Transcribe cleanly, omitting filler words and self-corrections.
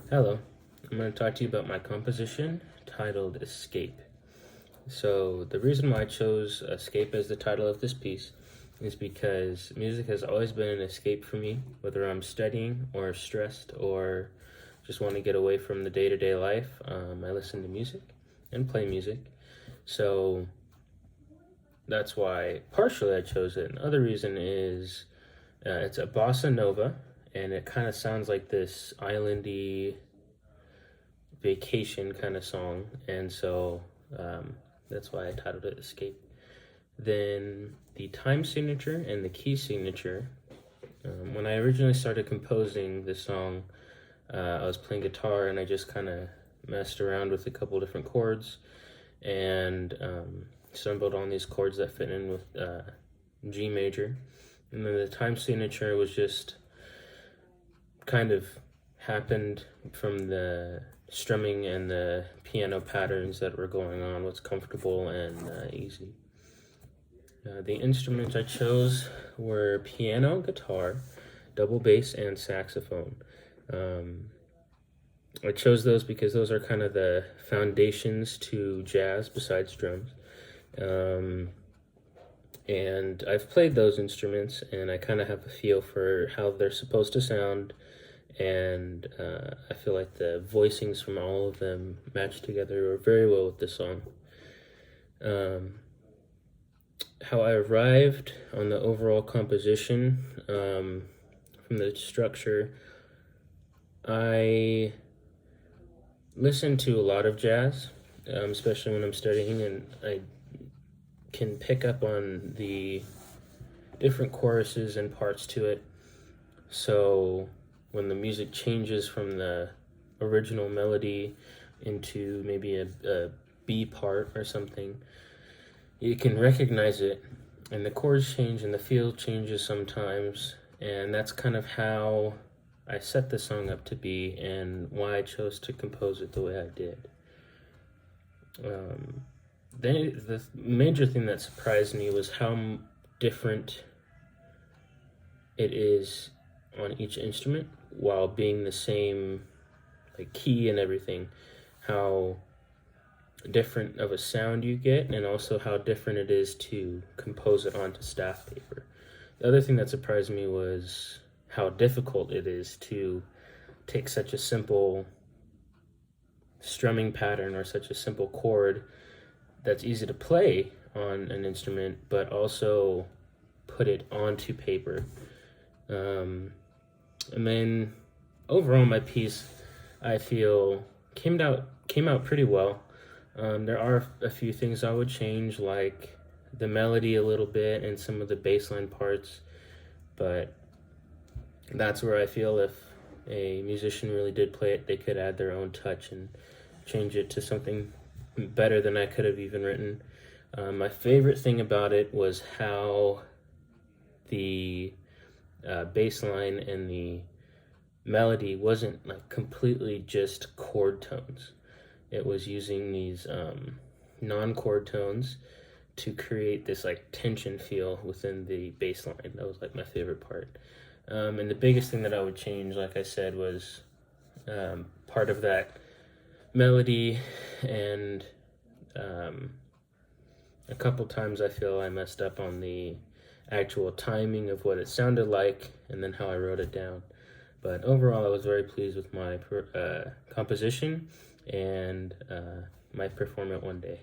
Hello, I'm going to talk to you about my composition titled Escape. So, the reason why I chose Escape as the title of this piece is because music has always been an escape for me, whether I'm studying or stressed or just want to get away from the day to day life. I listen to music and play music. So, that's why partially I chose it. Another reason is it's a bossa nova and it kind of sounds like this islandy vacation kind of song, and so that's why I titled it Escape. Then the time signature and the key signature. When I originally started composing this song, I was playing guitar and I just kind of messed around with a couple different chords and stumbled on these chords that fit in with G major. And then the time signature was just kind of happened from the strumming and the piano patterns that were going on, what's comfortable and easy. The instruments I chose were piano, guitar, double bass, and saxophone. I chose those because those are kind of the foundations to jazz besides drums. And I've played those instruments and I kind of have a feel for how they're supposed to sound, and I feel like the voicings from all of them match together very well with the song. How I arrived on the overall composition, from the structure, I listen to a lot of jazz, especially when I'm studying, and I can pick up on the different choruses and parts to it. So when the music changes from the original melody into maybe a B part or something, you can recognize it, and the chords change and the feel changes sometimes, and that's kind of how I set the song up to be and why I chose to compose it the way I did. Then the major thing that surprised me was how different it is on each instrument while being the same, like, key and everything. How different of a sound you get, and also how different it is to compose it onto staff paper. The other thing that surprised me was how difficult it is to take such a simple strumming pattern or such a simple chord that's easy to play on an instrument, but also put it onto paper. And then overall, my piece, I feel, came out pretty well. There are a few things I would change, like the melody a little bit and some of the bassline parts, but that's where I feel if a musician really did play it, they could add their own touch and change it to something better than I could have even written. My favorite thing about it was how the bass line and the melody wasn't like completely just chord tones. It was using these non-chord tones to create this like tension feel within the bass line. That was like my favorite part. And the biggest thing that I would change, like I said, was part of that melody, and a couple times I feel I messed up on the actual timing of what it sounded like and then how I wrote it down. But overall, I was very pleased with my composition and my performance one day.